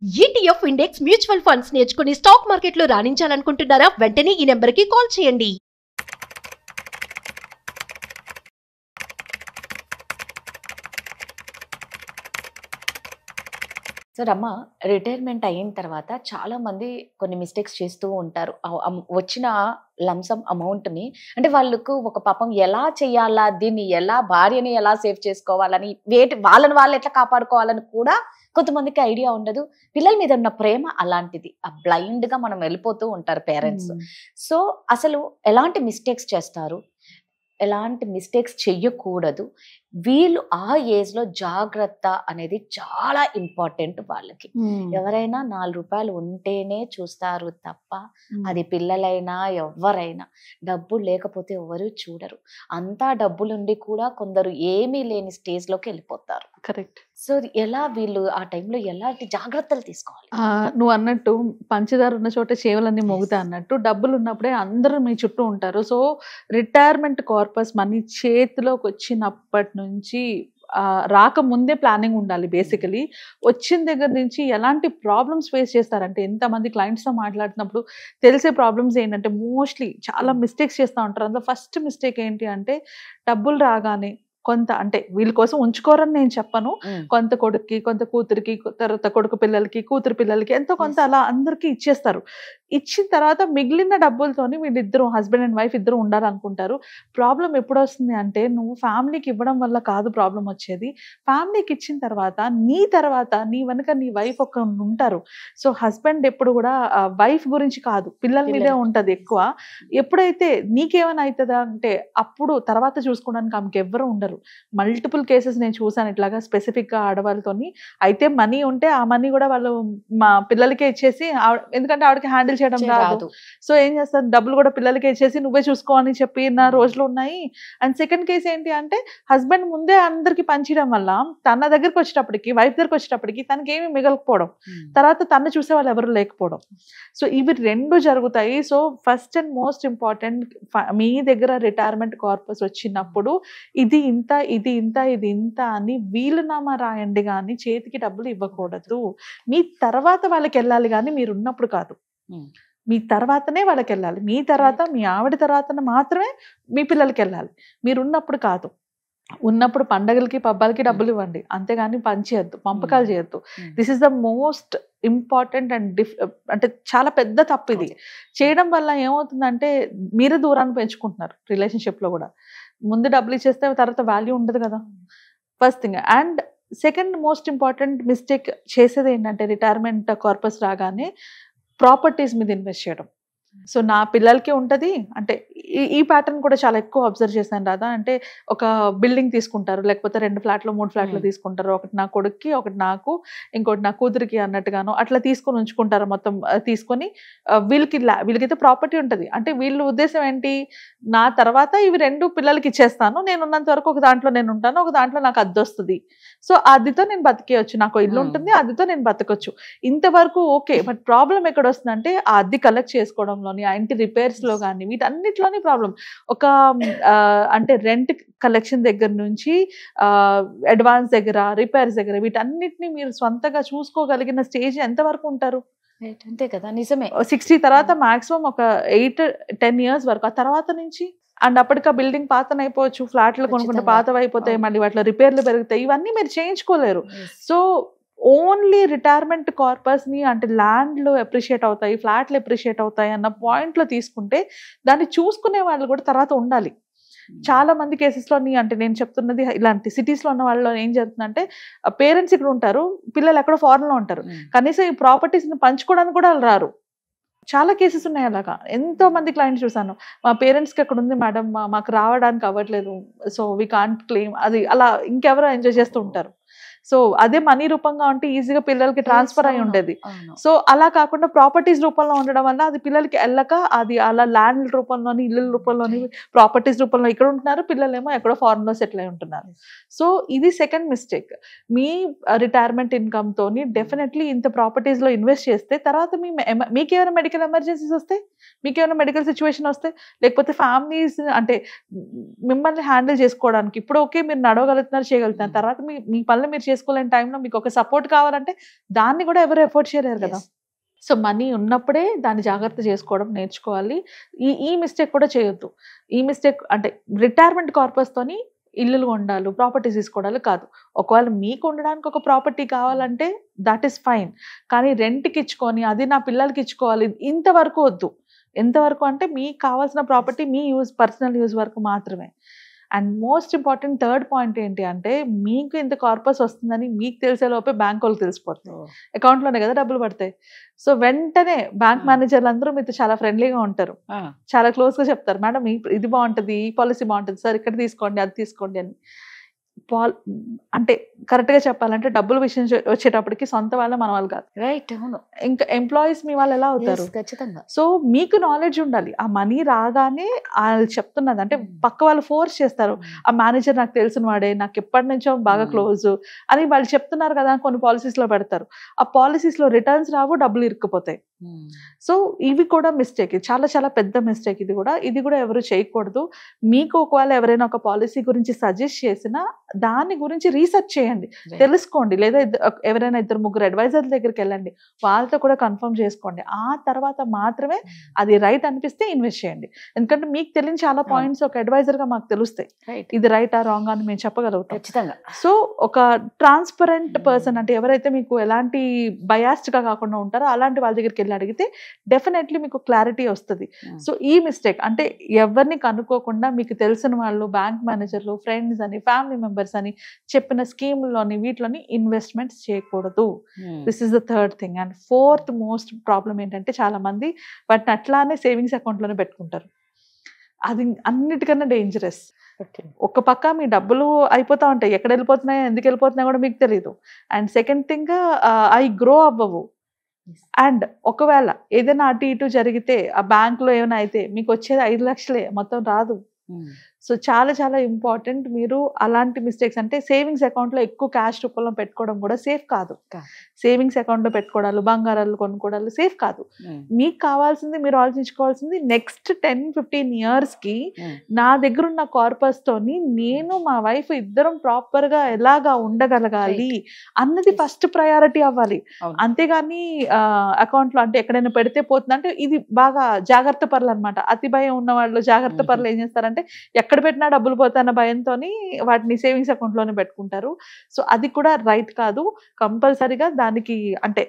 ETF index mutual funds నేర్చుకుని stock మార్కెట్లో రాణించాలనుకుంటున్నారా? వెంటనే ఈ నెంబర్కి కాల్ చేయండి. సో రమ్మ, రిటైర్మెంట్ అయిన తర్వాత చాలా మంది కొన్ని మిస్టేక్స్ చేస్తూ ఉంటారు. వచ్చిన లంసమ్ అమౌంట్ని అంటే వాళ్ళకు ఒక పాపం ఎలా చేయాలా, దీన్ని ఎలా భార్యని ఎలా సేవ్ చేసుకోవాలని, వాళ్ళని వాళ్ళు ఎట్లా కాపాడుకోవాలని కూడా కొంతమందికి ఐడియా ఉండదు. పిల్లల మీద ఉన్న ప్రేమ అలాంటిది, బ్లైండ్ గా మనం వెళ్ళిపోతూ ఉంటారు పేరెంట్స్. సో అసలు ఎలాంటి మిస్టేక్స్ చేస్తారు, ఎలాంటి మిస్టేక్స్ చెయ్యకూడదు, వీళ్ళు ఆ ఏజ్ లో జాగ్రత్త అనేది చాలా ఇంపార్టెంట్ వాళ్ళకి. ఎవరైనా 4 రూపాయలు ఉంటేనే చూస్తారు తప్ప, అది పిల్లలైనా ఎవరైనా, డబ్బులు లేకపోతే ఎవరు చూడరు. అంతా డబ్బులుండి కూడా కొందరు ఏమీ లేని స్టేజ్ లోకి వెళ్ళిపోతారు. కరెక్ట్. సో ఎలా వీళ్ళు ఆ టైంలో ఎలాంటి జాగ్రత్తలు తీసుకోవాలి? నువ్వు అన్నట్టు పంచదార ఉన్న చోట చేవలన్నీ మోగుతా అన్నట్టు, డబ్బులు ఉన్నప్పుడే అందరూ మీ చుట్టూ ఉంటారు. సో రిటైర్మెంట్ కార్పస్ మనీ చేతిలోకి వచ్చినప్పటి నుంచి రాకముందే ప్లానింగ్ ఉండాలి. బేసికలీ వచ్చిన దగ్గర నుంచి ఎలాంటి ప్రాబ్లమ్స్ ఫేస్ చేస్తారంటే, ఎంతమంది క్లయింట్స్తో మాట్లాడుతున్నప్పుడు తెలిసే ప్రాబ్లమ్స్ ఏంటంటే, మోస్ట్లీ చాలా మిస్టేక్స్ చేస్తూ ఉంటారు. అందులో ఫస్ట్ మిస్టేక్ ఏంటి అంటే, డబ్బులు రాగానే కొంత, అంటే వీళ్ళ కోసం ఉంచుకోరని నేను చెప్పను, కొంత కొడుక్కి, కొంత కూతురికి, తర్వాత కొడుకు పిల్లలకి, కూతురు పిల్లలకి ఎంతో కొంత అలా అందరికీ ఇచ్చేస్తారు. ఇచ్చిన తర్వాత మిగిలిన డబ్బులతోని వీళ్ళిద్దరు, హస్బెండ్ అండ్ వైఫ్ ఇద్దరు ఉండాలనుకుంటారు. ప్రాబ్లం ఎప్పుడు వస్తుంది అంటే, నువ్వు ఫ్యామిలీకి ఇవ్వడం వల్ల కాదు ప్రాబ్లం వచ్చేది. ఫ్యామిలీకి ఇచ్చిన తర్వాత నీ వెనక నీ వైఫ్ ఒక ఉంటారు. సో హస్బెండ్ ఎప్పుడు కూడా వైఫ్ గురించి కాదు, పిల్లల మీదే ఉంటది ఎక్కువ. ఎప్పుడైతే నీకేమైనా అవుతుందా అంటే, అప్పుడు తర్వాత చూసుకోవడానికి ఆమెకి ఎవ్వరు ఉండరు. మల్టిపుల్ కేసెస్ నేను చూసాను ఇట్లాగా, స్పెసిఫిక్ గా ఆడవాళ్ళతోని. అయితే మనీ ఉంటే ఆ మనీ కూడా వాళ్ళు మా పిల్లలకే ఇచ్చేసి, ఎందుకంటే ఆవిడకి హ్యాండిల్ చేయడం రాదు, సో ఏం చేస్తారు, డబ్బులు కూడా పిల్లలకే ఇచ్చేసి నువ్వే చూసుకో అని చెప్పిన రోజులు ఉన్నాయి. అండ్ సెకండ్ కేసు ఏంటి అంటే, హస్బెండ్ ముందే అందరికి పంచడం వల్ల తన దగ్గరకు వచ్చేటప్పటికి, వైఫ్ దగ్గరకు వచ్చేటప్పటికి తనకి ఏమి మిగలకపోవడం, తర్వాత తను చూసే వాళ్ళు ఎవరు లేకపోవడం. సో ఇవి రెండు జరుగుతాయి. So first and most important, మీ దగ్గర రిటైర్మెంట్ కార్పస్ వచ్చినప్పుడు ఇది ఇంత, ఇది ఇంత, ఇది ఇంత అని వీలునామా రాయండి, కానీ చేతికి డబ్బులు ఇవ్వకూడదు. మీ తర్వాత వాళ్ళకి వెళ్ళాలి, కానీ మీరు ఉన్నప్పుడు కాదు. మీ తర్వాతనే వాళ్ళకి వెళ్ళాలి. మీ తర్వాత, మీ ఆవిడ తర్వాత మాత్రమే మీ పిల్లలకి వెళ్ళాలి, మీరు ఉన్నప్పుడు కాదు. ఉన్నప్పుడు పండగలకి పబ్బాలకి డబ్బులు ఇవ్వండి, అంతేగాని పంచేయద్దు, పంపకాలు చేయొద్దు. This is the most important and అంటే చాలా పెద్ద తప్పు. ఇది చేయడం వల్ల ఏమవుతుందంటే, మీరే దూరాన్ని పెంచుకుంటున్నారు రిలేషన్షిప్ లో కూడా. ముందు డబ్బులు ఇచ్చేస్తే తర్వాత వాల్యూ ఉండదు కదా, first thing. And second most important mistake చేసేది ఏంటంటే, రిటైర్మెంట్ కార్పస్ రాగానే ప్రాపర్టీస్ మీద ఇన్వెస్ట్ చేయడం. సో నా పిల్లలకి ఉంటుంది అంటే, ఈ ప్యాటర్న్ కూడా చాలా ఎక్కువ అబ్జర్వ్ చేశాను రాదా. అంటే ఒక బిల్డింగ్ తీసుకుంటారు, లేకపోతే 2 ఫ్లాట్లు 3 ఫ్లాట్లు తీసుకుంటారు, ఒకటి నా కొడుక్కి, ఒకటి నాకు, ఇంకోటి నా కూతురికి అన్నట్టుగాను అట్లా తీసుకొని ఉంచుకుంటారు. మొత్తం తీసుకొని వీళ్ళకైతే ప్రాపర్టీ ఉంటుంది. అంటే వీళ్ళ ఉద్దేశం ఏంటి, నా తర్వాత ఇవి 2 పిల్లలకి ఇచ్చేస్తాను, నేను ఉన్నంత వరకు ఒక దాంట్లో నేను ఉంటాను, ఒక దాంట్లో నాకు అద్దె వస్తుంది, సో అద్దెతో నేను బతికేయచ్చు, నాకు ఇల్లు ఉంటుంది, అద్దెతో నేను బతకొచ్చు, ఇంతవరకు ఓకే. బట్ ప్రాబ్లం ఎక్కడ వస్తుందంటే, ఆ అద్దె కలెక్ట్ చేసుకోవడం, ఆ ఇంటి రిపేర్స్ లో కానీ వీటన్నిటిలోని ప్రాబ్లం. ఒక అంటే రెంట్ కలెక్షన్ దగ్గర నుంచి అడ్వాన్స్ దగ్గర, రిపేర్స్ దగ్గర, వీటన్నిటిని మీరు స్వంతగా చూసుకోగలిగిన స్టేజ్ ఎంత వరకు ఉంటారు? అంతే కదా, నిజమే. 60 తర్వాత మాక్సిమం ఒక 8-10 years వరకు. ఆ తర్వాత నుంచి అండ్ అప్పటికి బిల్డింగ్ పాతనైపోవచ్చు, ఫ్లాట్లు కొనుక్కుంటే పాతవైపోతాయి, మళ్ళీ వాటిలో రిపేర్లు పెరుగుతాయి, ఇవన్నీ మీరు చేయించుకోలేరు. సో ఓన్లీ రిటైర్మెంట్ కార్పస్ ని అంటే ల్యాండ్లు అప్రిషియేట్ అవుతాయి, ఫ్లాట్లు అప్రిషియేట్ అవుతాయి అన్న పాయింట్లో తీసుకుంటే, దాన్ని చూసుకునే వాళ్ళు కూడా తర్వాత ఉండాలి. చాలా మంది కేసెస్లోని, అంటే నేను చెప్తున్నది ఇలాంటి సిటీస్లో ఉన్న వాళ్ళలో ఏం జరుగుతుందంటే, పేరెంట్స్ ఇక్కడ ఉంటారు, పిల్లలు ఎక్కడో ఫారెన్లో ఉంటారు, కనీసం ఈ ప్రాపర్టీస్ని పంచుకోవడానికి కూడా వాళ్ళు రారు. చాలా కేసెస్ ఉన్నాయి అలాగా. ఎంతో మంది క్లయింట్స్ చూసాను, మా పేరెంట్స్కి అక్కడ ఉంది మేడం, మాకు రావడానికి అవ్వట్లేదు, సో వీ కాంట్ క్లెయిమ్, అది అలా ఇంకెవరో ఎంజాయ్ చేస్తూ ఉంటారు. సో అదే మనీ రూపంగా ఉంటే ఈజీగా పిల్లలకి ట్రాన్స్ఫర్ అయి ఉండేది. సో అలా కాకుండా ప్రాపర్టీస్ రూపంలో ఉండడం వల్ల అది పిల్లలకి వెళ్ళక, అది అలా ల్యాండ్ రూపంలోని, ఇళ్ళ రూపంలోని, ప్రాపర్టీస్ రూపంలో ఇక్కడ ఉంటున్నారు, పిల్లలేమో ఎక్కడో ఫారెన్ లో సెటిల్ అయి ఉంటున్నారు. సో ఇది సెకండ్ మిస్టేక్. మీ రిటైర్మెంట్ ఇన్కమ్ తోని డెఫినెట్లీ ఇంత ప్రాపర్టీస్ లో ఇన్వెస్ట్ చేస్తే, తర్వాత మీకేమైనా మెడికల్ ఎమర్జెన్సీస్ వస్తే, మీకేమైనా మెడికల్ సిచ్యువేషన్ వస్తే, లేకపోతే ఫ్యామిలీస్ అంటే మిమ్మల్ని హ్యాండిల్ చేసుకోవడానికి, ఇప్పుడు ఓకే మీరు నడవగలుగుతున్నారు, చేయగలుగుతున్నారు, తర్వాత మీ పనులు మీరు చేసుకోలేని టైంలో మీకు ఒక సపోర్ట్ కావాలంటే దాన్ని కూడా ఎవరు ఎఫోర్డ్ చేయలేరు కదా. సో మనీ ఉన్నప్పుడే దాన్ని జాగ్రత్త చేసుకోవడం నేర్చుకోవాలి. ఈ మిస్టేక్ కూడా చేయొద్దు. ఈ మిస్టేక్ అంటే రిటైర్మెంట్ కార్పస్తోని ఇల్లులు కొండాలి, ప్రాపర్టీస్ తీసుకోవడాలు కాదు. ఒకవేళ మీకు ఉండడానికి ఒక ప్రాపర్టీ కావాలంటే దట్ ఈస్ ఫైన్, కానీ రెంట్కి ఇచ్చుకొని అది నా పిల్లలకి ఇచ్చుకోవాలి ఇంతవరకు వద్దు. ఎంతవరకు అంటే మీకు కావాల్సిన ప్రాపర్టీ మీ పర్సనల్ యూజ్ వరకు మాత్రమే. And most important third point ఏంటి అంటే, మీకు ఇంత కార్పస్ వస్తుందని మీకు తెలిసే లోపే బ్యాంక్ వాళ్ళకి తెలిసిపోతుంది. అకౌంట్లోనే కదా డబ్బులు పడతాయి. సో వెంటనే బ్యాంక్ మేనేజర్లు అందరూ మీతో చాలా ఫ్రెండ్లీగా ఉంటారు, చాలా క్లోజ్గా చెప్తారు, మేడం ఇది బాగుంటుంది, ఈ పాలసీ బాగుంటుంది సార్, ఇక్కడ తీసుకోండి అది తీసుకోండి అని. అంటే కరెక్ట్గా చెప్పాలంటే డబ్బుల విషయం వచ్చేటప్పటికి సొంత వాళ్ళ మన వాళ్ళు కాదు, రైట్? అవును. ఇంకా ఎంప్లాయీస్ మీ వాళ్ళు ఎలా అవుతారు? ఖచ్చితంగా. సో మీకు నాలెడ్జ్ ఉండాలి. ఆ మనీ రాగానే వాళ్ళు చెప్తున్నది అంటే పక్క వాళ్ళు ఫోర్స్ చేస్తారు, ఆ మేనేజర్ నాకు తెలిసిన వాడే, నాకు ఎప్పటి నుంచో బాగా క్లోజ్ అని వాళ్ళు చెప్తున్నారు కదా, కొన్ని పాలసీస్ లో పెడతారు. ఆ పాలసీస్ లో రిటర్న్స్ రావు, డబ్బులు ఇరుక్కుపోతాయి. సో ఇవి కూడా మిస్టేక్, చాలా చాలా పెద్ద మిస్టేక్. ఇది కూడా ఎవరు చేయకూడదు. మీకు ఒకవేళ ఎవరైనా ఒక పాలసీ గురించి సజెస్ట్ చేసినా దాని గురించి రీసెర్చ్ చేయండి, తెలుసుకోండి. లేదా ఎవరైనా 2-3 అడ్వైజర్ల దగ్గరికి వెళ్ళండి, వాళ్ళతో కూడా కన్ఫర్మ్ చేసుకోండి. ఆ తర్వాత మాత్రమే అది రైట్ అనిపిస్తే ఇన్వెస్ట్ చేయండి. ఎందుకంటే మీకు తెలియని చాలా పాయింట్స్ ఒక అడ్వైజర్ గా మాకు తెలుస్తాయి, ఇది రైట్ ఆ రాంగ్ అని మేము చెప్పగలుగుతాం. ఖచ్చితంగా. సో ఒక ట్రాన్స్పరెంట్ పర్సన్ అంటే ఎవరైతే మీకు ఎలాంటి బయాస్డ్ గా కాకుండా ఉంటారో అలాంటి వాళ్ళ దగ్గరికి వెళ్ళి అడిగితే డెఫినెట్లీ మీకు క్లారిటీ వస్తుంది. సో ఈ మిస్టేక్ అంటే ఎవరిని కనుక్కోకుండా మీకు తెలిసిన వాళ్ళు, బ్యాంక్ మేనేజర్లు, ఫ్రెండ్స్ అని, ఫ్యామిలీ మెంబర్స్ అని చెప్పిన స్కీమ్లోని వీటిలోని ఇన్వెస్ట్మెంట్స్ చేయకూడదు. This is the third thing. And fourth most problem ఏంటంటే, చాలా మంది వాటిని అట్లానే సేవింగ్స్ అకౌంట్లోనే పెట్టుకుంటారు. అది అన్నిటికన్నా డేంజరస్. ఒక పక్క మీ డబ్బులు అయిపోతా ఉంటాయి, ఎక్కడ వెళ్ళిపోతున్నాయో ఎందుకు వెళ్ళిపోతున్నాయో కూడా మీకు తెలియదు. అండ్ సెకండ్ థింగ్, అవి గ్రో అవ్వవు. అండ్ ఒకవేళ ఏదైనా అటు ఇటు జరిగితే, ఆ బ్యాంకులో ఏమైనా అయితే మీకు వచ్చేది 5 లక్షలే, మొత్తం రాదు. సో చాలా చాలా ఇంపార్టెంట్. మీరు అలాంటి మిస్టేక్స్ అంటే సేవింగ్స్ అకౌంట్లో ఎక్కువ క్యాష్ రూపంలో పెట్టుకోవడం కూడా సేఫ్ కాదు. సేవింగ్స్ అకౌంట్లో పెట్టుకోవడాలు, బంగారాలు కొనుక్కోవడాలు సేఫ్ కాదు. మీకు కావాల్సింది, మీరు ఆలోచించుకోవాల్సింది, నెక్స్ట్ 10-15 ఇయర్స్కి నా దగ్గర ఉన్న కార్పస్ తోని నేను మా వైఫ్ ఇద్దరం ప్రాపర్ గా ఎలాగా ఉండగలగాలి అన్నది ఫస్ట్ ప్రయారిటీ అవ్వాలి. అంతేగాని అకౌంట్ లో అంటే ఎక్కడైనా పెడితే పోతుంది అంటే, ఇది బాగా జాగ్రత్త పరులు అనమాట. అతి భయం ఉన్న వాళ్ళు, జాగ్రత్త పరులు ఏం చేస్తారంటే ఎక్కడ పెట్టినా డబ్బులు పోతాన్న భయంతో వాటిని సేవింగ్స్ అకౌంట్ లోనే పెట్టుకుంటారు. సో అది కూడా రైట్ కాదు. కంపల్సరీగా దానికి అంటే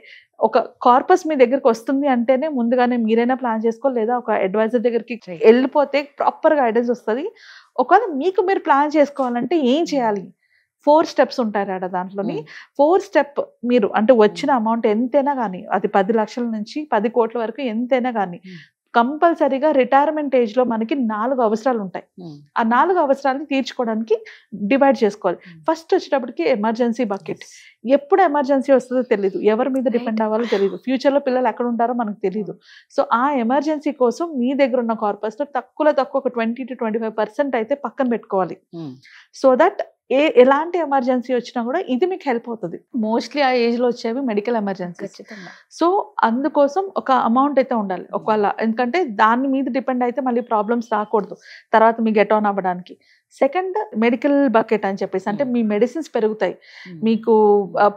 ఒక కార్పస్ మీ దగ్గరికి వస్తుంది అంటేనే ముందుగానే మీరైనా ప్లాన్ చేసుకోవాలి, లేదా ఒక అడ్వైజర్ దగ్గరికి వెళ్ళిపోతే ప్రాపర్ గైడెన్స్ వస్తుంది. ఒకవేళ మీకు మీరు ప్లాన్ చేసుకోవాలంటే ఏం చేయాలి, 4 స్టెప్స్ ఉంటాయి ఆడ. దాంట్లోని 4 స్టెప్ మీరు అంటే వచ్చిన అమౌంట్ ఎంతైనా కానీ, అది 10 లక్షల నుంచి 10 కోట్ల వరకు ఎంతైనా కానీ, కంపల్సరీగా రిటైర్మెంట్ ఏజ్ లో మనకి 4 అవసరాలు ఉంటాయి. ఆ 4 అవసరాలను తీర్చుకోవడానికి డివైడ్ చేసుకోవాలి. ఫస్ట్ వచ్చేటప్పటికి ఎమర్జెన్సీ బకెట్. ఎప్పుడు ఎమర్జెన్సీ వస్తుందో తెలియదు, ఎవరి మీద డిపెండ్ అవ్వాలో తెలియదు, ఫ్యూచర్ లో పిల్లలు ఎక్కడ ఉంటారో మనకు తెలియదు. సో ఆ ఎమర్జెన్సీ కోసం మీ దగ్గర ఉన్న కార్పస్ లో తక్కువ ఒక 20-25% అయితే పక్కన పెట్టుకోవాలి. సో దట్ ఎలాంటి ఎమర్జెన్సీ వచ్చినా కూడా ఇది మీకు హెల్ప్ అవుతుంది. మోస్ట్లీ ఆ ఏజ్ లో వచ్చేవి మెడికల్ ఎమర్జెన్సీస్. సో అందుకోసం ఒక అమౌంట్ అయితే ఉండాలి ఒకవేళ, ఎందుకంటే దాని మీద డిపెండ్ అయితే మళ్ళీ ప్రాబ్లమ్స్ రాకూడదు తర్వాత మీ గెట్ ఆన్ అవ్వడానికి. సెకండ్, మెడికల్ బకెట్ అని చెప్పేసి, అంటే మీ మెడిసిన్స్ పెరుగుతాయి, మీకు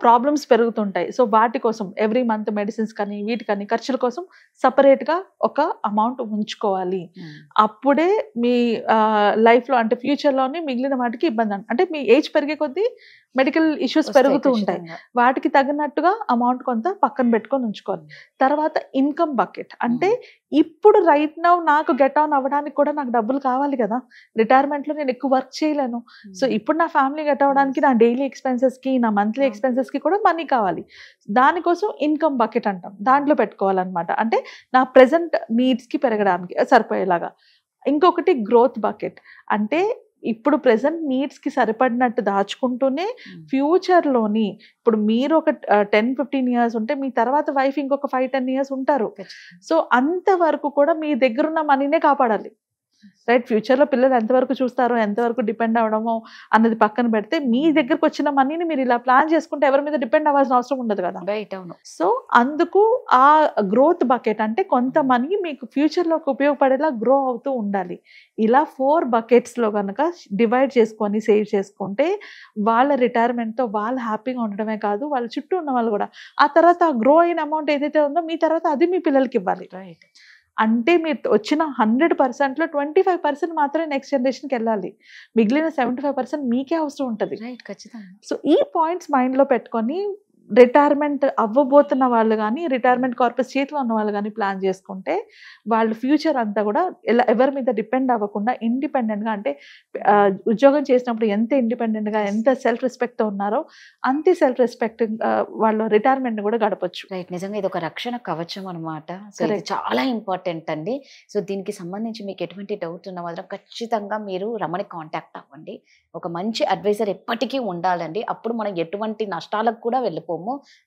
ప్రాబ్లమ్స్ పెరుగుతుంటాయి. సో వాటి కోసం ఎవ్రీ మంత్ మెడిసిన్స్ కానీ వీటికని ఖర్చుల కోసం సపరేట్గా ఒక అమౌంట్ ఉంచుకోవాలి. అప్పుడే మీ లైఫ్లో అంటే ఫ్యూచర్లోని మిగిలిన వాటికి ఇబ్బంది, అంటే మీ ఏజ్ పెరిగే కొద్దీ మెడికల్ ఇష్యూస్ పెరుగుతూ ఉంటాయి, వాటికి తగినట్టుగా అమౌంట్ కొంత పక్కన పెట్టుకొని ఉంచుకోవాలి. తర్వాత ఇన్కమ్ బకెట్, అంటే ఇప్పుడు రైట్ నౌ నాకు గెట్ ఆన్ అవ్వడానికి కూడా నాకు డబ్బులు కావాలి కదా, రిటైర్మెంట్లో నేను ఎక్కువ వర్క్ చేయలేను. సో ఇప్పుడు నా ఫ్యామిలీ గెట్ అవ్వడానికి, నా డైలీ ఎక్స్పెన్సెస్కి, నా మంత్లీ ఎక్స్పెన్సెస్కి కూడా మనీ కావాలి. దానికోసం ఇన్కమ్ బకెట్ అంటాం, దాంట్లో పెట్టుకోవాలన్నమాట. అంటే నా ప్రెసెంట్ నీడ్స్కి పెరగడానికి సరిపోయేలాగా. ఇంకొకటి గ్రోత్ బకెట్, అంటే ఇప్పుడు ప్రెసెంట్ నీడ్స్కి సరిపడినట్టు దాచుకుంటూనే ఫ్యూచర్లోని, ఇప్పుడు మీరు ఒక 10-15 ఇయర్స్ ఉంటే మీ తర్వాత వైఫ్ ఇంకొక 5-10 ఇయర్స్ ఉంటారు. సో అంతవరకు కూడా మీ దగ్గర ఉన్న మనీనే కాపాడాలి. రైట్. ఫ్యూచర్లో పిల్లలు ఎంతవరకు చూస్తారో, ఎంతవరకు డిపెండ్ అవ్వడమో అన్నది పక్కన పెడితే, మీ దగ్గరకు వచ్చిన మనీని మీరు ఇలా ప్లాన్ చేసుకుంటే ఎవరి మీద డిపెండ్ అవ్వాల్సిన అవసరం ఉండదు కదా. రైట్. అవును. సో అందుకు ఆ గ్రోత్ బకెట్ అంటే కొంత మనీ మీకు ఫ్యూచర్లోకి ఉపయోగపడేలా గ్రో అవుతూ ఉండాలి. ఇలా 4 బకెట్స్లో కనుక డివైడ్ చేసుకొని సేవ్ చేసుకుంటే వాళ్ళ రిటైర్మెంట్తో వాళ్ళు హ్యాపీగా ఉండడమే కాదు, వాళ్ళ చుట్టూ ఉన్న వాళ్ళు కూడా ఆ తర్వాత ఆ గ్రో అయిన అమౌంట్ ఏదైతే ఉందో మీ తర్వాత అది మీ పిల్లలకి ఇవ్వాలి. రైట్. అంటే మీరు వచ్చిన 100%లో 25% మాత్రమే నెక్స్ట్ జనరేషన్కి వెళ్ళాలి. మిగిలిన 75% మీకే అవసరం ఉంటుంది. రైట్. ఖచ్చితంగా. సో ఈ పాయింట్స్ మైండ్లో పెట్టుకొని రిటైర్మెంట్ అవ్వబోతున్న వాళ్ళు కానీ, రిటైర్మెంట్ కార్పస్ చేతిలో ఉన్న వాళ్ళు కానీ ప్లాన్ చేసుకుంటే వాళ్ళు ఫ్యూచర్ అంతా కూడా ఎవరి మీద డిపెండ్ అవ్వకుండా ఇండిపెండెంట్గా, అంటే ఉద్యోగం చేసినప్పుడు ఎంత ఇండిపెండెంట్గా, ఎంత సెల్ఫ్ రెస్పెక్ట్తో ఉన్నారో అంతే సెల్ఫ్ రెస్పెక్ట్ వాళ్ళు రిటైర్మెంట్ కూడా గడపచ్చు. రైట్. నిజంగా ఇది ఒక రక్షణ కవచం అనమాట. సో ఇది చాలా ఇంపార్టెంట్ అండి. సో దీనికి సంబంధించి మీకు ఎటువంటి డౌట్ ఉన్నా మాత్రం ఖచ్చితంగా మీరు రమణి కాంటాక్ట్ అవ్వండి. ఒక మంచి అడ్వైజర్ ఎప్పటికీ ఉండాలండి. అప్పుడు మనం ఎటువంటి నష్టాలకు కూడా వెళ్ళిపోము.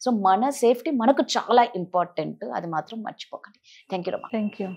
సో మన సేఫ్టీ మనకు చాలా ఇంపార్టెంట్, అది మాత్రం మర్చిపోకండి. Thank you Rama. Thank you.